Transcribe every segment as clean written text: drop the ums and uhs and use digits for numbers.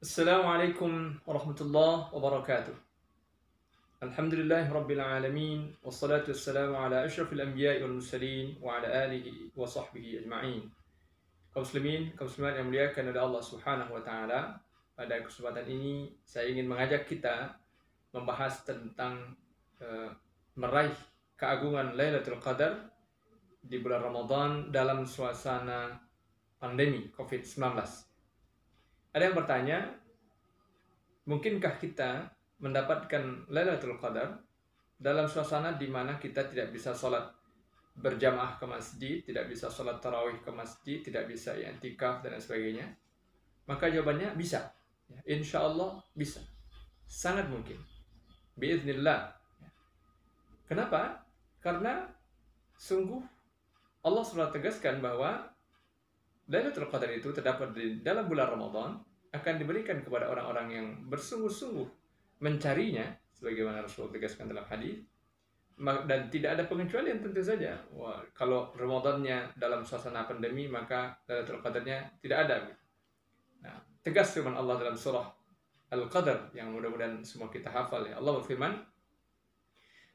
Assalamualaikum warahmatullahi wabarakatuh. Alhamdulillahi rabbil alamin. Wassalatu wassalamu ala asyrafil anbiya'i wal mursalin wa ala alihi wa sahbihi ajma'in. Kaum muslimin, kaum muslimat yang muliakan oleh Allah Subhanahu wa taala, pada kesempatan ini saya ingin mengajak kita membahas tentang meraih keagungan Lailatul Qadar di bulan Ramadan dalam suasana pandemi COVID-19. Ada yang bertanya, mungkinkah kita mendapatkan Lailatul Qadar dalam suasana di mana kita tidak bisa sholat berjamaah ke masjid, tidak bisa sholat tarawih ke masjid, tidak bisa i'tikaf dan sebagainya? Maka jawabannya bisa. Insya Allah bisa. Sangat mungkin. Biiznillah. Kenapa? Karena sungguh Allah sudah tegaskan bahwa Lailatul Qadar itu terdapat di dalam bulan Ramadan, akan diberikan kepada orang-orang yang bersungguh-sungguh mencarinya, sebagaimana Rasulullah tegaskan dalam hadis. Dan tidak ada pengecualian tentu saja. Kalau Ramadannya dalam suasana pandemi, maka Lailatul Qadarnya tidak ada. Nah, tegas firman Allah dalam surah Al-Qadar yang mudah-mudahan semua kita hafal ya. Allah berfirman,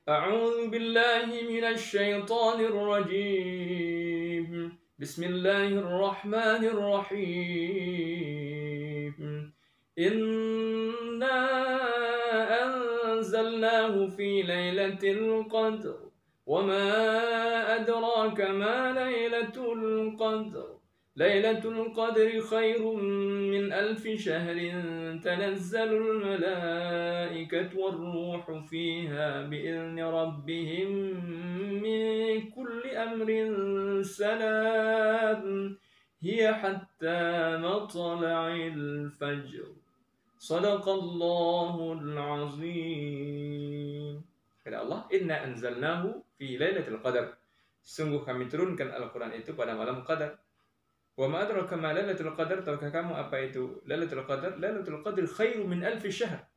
A'udzu billahi minasy syaithanir rajim. Bismillahirrahmanirrahim. Inna anzalnahu fi lailatul qadr. Wa ma adraka ma lailatul qadr. Lailatul qadri khairum min alfi syahrin tanazzalul malaikatu warruhu fiha bi'izni rabbihim min kulli amrin salam hiya hatta matla'il fajr. Sadaqallahul azim. Kata Allah, inna anzalnahu fi lailatul qadar. Sungguh kami turunkan Al-Quran itu pada malam qadar. Wa ma adraka ma lailatul qadar, tahukah kamu apa itu Lailatul Qadar? Lailatul Qadar khairu min alfi syahr.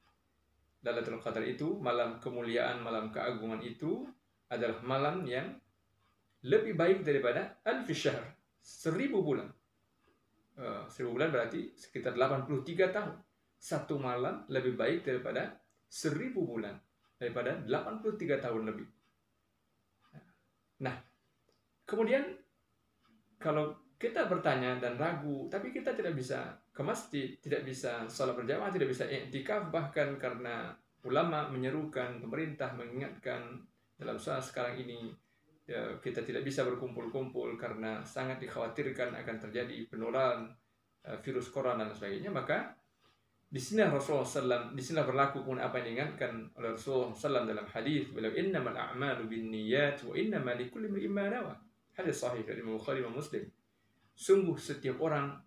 Lailatul Qadar itu malam kemuliaan, malam keagungan itu adalah malam yang lebih baik daripada alfi syahr, 1000 bulan. 1000 bulan berarti sekitar 83 tahun. Satu malam lebih baik daripada 1000 bulan, daripada 83 tahun lebih. Nah, kemudian kalau kita bertanya dan ragu, tapi kita tidak bisa ke masjid, tidak bisa sholat berjamaah, tidak bisa i'tikaf, bahkan karena ulama menyerukan, pemerintah mengingatkan dalam saat sekarang ini kita tidak bisa berkumpul-kumpul karena sangat dikhawatirkan akan terjadi penularan virus corona dan sebagainya. Maka di sini Rasulullah SAW, di sini berlaku pun apa yang diingatkan oleh Rasulullah SAW dalam hadis beliau, innamal a'malu binniyat wa innamal likulli imrin ma nawa. Hadis sahih dari Bukhari dan Muslim. Sungguh setiap orang,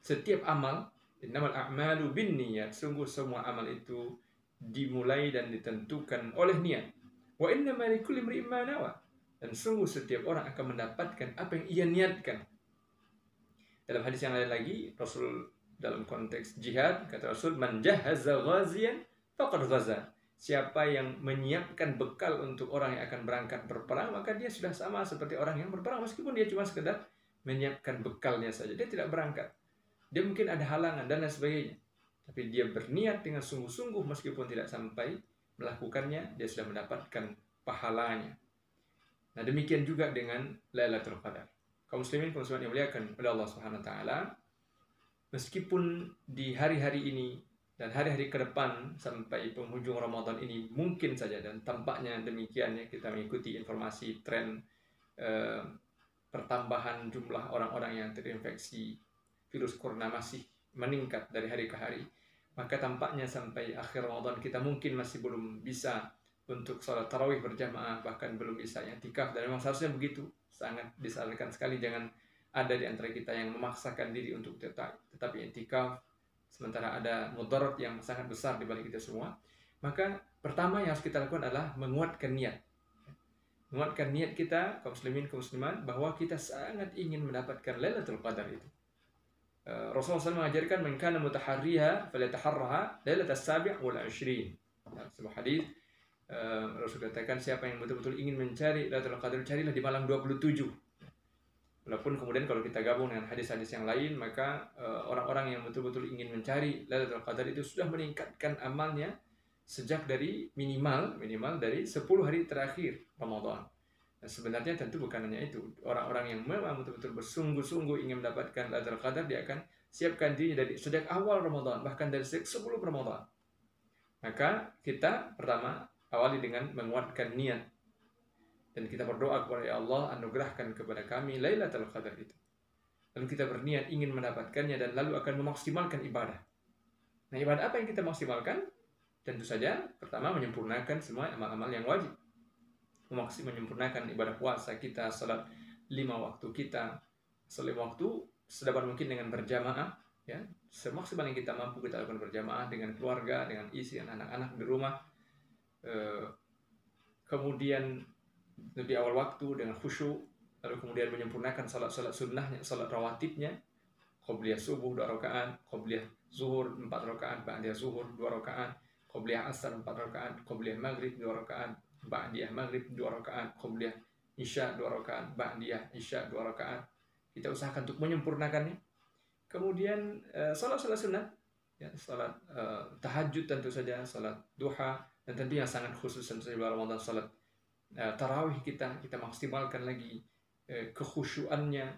setiap amal, innamal a'malu binniyat, sungguh semua amal itu dimulai dan ditentukan oleh niat. Wa innamal likulli imrin ma nawa. Dan sungguh setiap orang akan mendapatkan apa yang ia niatkan. Dalam hadis yang lain lagi, Rasul dalam konteks jihad, kata Rasul, man jahazza ghaziyan faqad ghaza. Siapa yang menyiapkan bekal untuk orang yang akan berangkat berperang, maka dia sudah sama seperti orang yang berperang, meskipun dia cuma sekedar menyiapkan bekalnya saja, dia tidak berangkat. Dia mungkin ada halangan dan lain sebagainya, tapi dia berniat dengan sungguh-sungguh, meskipun tidak sampai melakukannya, dia sudah mendapatkan pahalanya. Nah, demikian juga dengan Lailatul Qadar. Kaum muslimin, kaum muslimat yang muliakan oleh Allah Subhanahu wa taala, meskipun di hari-hari ini dan hari-hari ke depan sampai penghujung Ramadan ini mungkin saja, dan tampaknya demikian ya, kita mengikuti informasi tren pertambahan jumlah orang-orang yang terinfeksi virus corona masih meningkat dari hari ke hari, maka tampaknya sampai akhir Ramadan kita mungkin masih belum bisa untuk sholat tarawih berjamaah, bahkan belum bisa i'tikaf. Dan memang seharusnya begitu, sangat disarankan sekali jangan ada di antara kita yang memaksakan diri untuk tetap i'tikaf, sementara ada mudarat yang sangat besar di balik kita semua. Maka pertama yang harus kita lakukan adalah menguatkan niat. Menguatkan niat kita, kaum muslimin, kaum muslimat, bahwa kita sangat ingin mendapatkan Lailatul Qadar itu. Rasulullah SAW mengajarkan, man kana mutaharriha falyataharraha lailatas sabi' wal 20. Sebuah hadis Rasul katakan, siapa yang betul-betul ingin mencari Lailatul Qadar, carilah di malam 27. Walaupun kemudian kalau kita gabung dengan hadis-hadis yang lain, maka orang-orang yang betul-betul ingin mencari Lailatul Qadar itu sudah meningkatkan amalnya sejak dari minimal dari 10 hari terakhir Ramadan. Nah, sebenarnya tentu bukan hanya itu. Orang-orang yang memang betul-betul bersungguh-sungguh ingin mendapatkan Lailatul Qadar, dia akan siapkan dirinya dari sejak awal Ramadan, bahkan dari sejak sebelum Ramadan. Maka kita pertama awali dengan menguatkan niat. Dan kita berdoa kepada ya Allah, anugerahkan kepada kami Lailatul Qadar itu. Lalu kita berniat ingin mendapatkannya dan lalu akan memaksimalkan ibadah. Nah, ibadah apa yang kita maksimalkan? Tentu saja pertama menyempurnakan semua amal-amal yang wajib. Menyempurnakan ibadah puasa kita, salat 5 waktu kita, salat 5 waktu sedapat mungkin dengan berjamaah, ya. Semaksimal yang kita mampu kita lakukan berjamaah dengan keluarga, dengan istri dan anak-anak di rumah. Kemudian lebih awal waktu dengan khusyuk, lalu kemudian menyempurnakan salat-salat sunnahnya, salat rawatibnya, qobliyah subuh 2 rakaat, qobliyah zuhur 4 rakaat, ba'diyah zuhur 2 rakaat, qobliyah asar 4 rakaat, qobliyah maghrib 2 rakaat, ba'diyah maghrib 2 rakaat, qobliyah isya 2 rakaat, ba'diyah isya 2 rakaat. Kita usahakan untuk menyempurnakannya. Kemudian salat-salat sunnah, ya, salat tahajud tentu saja, salat duha, dan tentunya sangat khusus tentu saja bulan Ramadan salat tarawih kita maksimalkan lagi kekhusyuannya,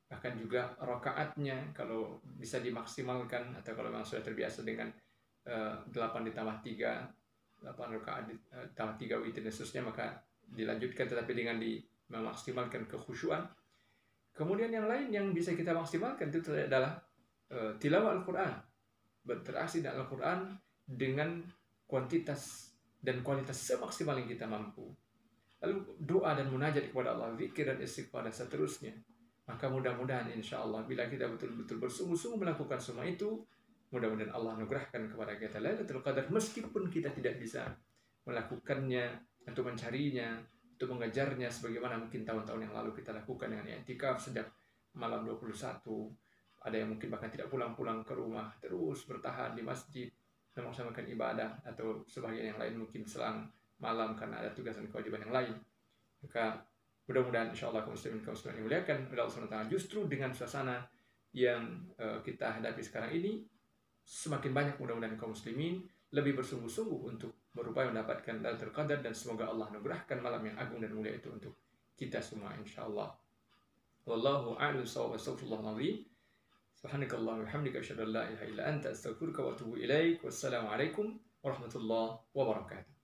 bahkan juga rakaatnya kalau bisa dimaksimalkan, atau kalau memang sudah terbiasa dengan 8 ditambah 3, 8 rakaat ditambah 3 witir dan seterusnya, maka dilanjutkan tetapi dengan memaksimalkan kekhusyuan. Kemudian yang lain yang bisa kita maksimalkan itu adalah tilawah Al-Quran, berinteraksi dengan Al-Quran dengan kuantitas dan kualitas semaksimal yang kita mampu. Lalu doa dan munajat kepada Allah, zikir dan istighfar dan seterusnya. Maka mudah-mudahan insya Allah bila kita betul-betul bersungguh-sungguh melakukan semua itu, mudah-mudahan Allah anugerahkan kepada kita Lailatul Qadar, meskipun kita tidak bisa melakukannya, untuk mencarinya, untuk mengejarnya sebagaimana mungkin tahun-tahun yang lalu kita lakukan dengan i'tikaf sejak malam 21. Ada yang mungkin bahkan tidak pulang-pulang ke rumah, terus bertahan di masjid melaksanakan ibadah, atau sebagian yang lain mungkin selang malam karena ada tugas dan kewajiban yang lain. Maka mudah-mudahan insya Allah kaum muslimin yang dimuliakan oleh Allah SWT, justru dengan suasana yang kita hadapi sekarang ini, semakin banyak mudah-mudahan kaum muslimin lebih bersungguh-sungguh untuk berupaya mendapatkan Lailatul Qadar, dan semoga Allah anugerahkan malam yang agung dan mulia itu untuk kita semua insya Allah. Wallahu a'lam bishawab. Astagfirullahaladzim. Subhanakallahumma wa bihamdika asyhadu an la ilaha illa anta astaghfiruka wa atubu ilaik. Wassalamu alaikum warahmatullahi wabarakatuh.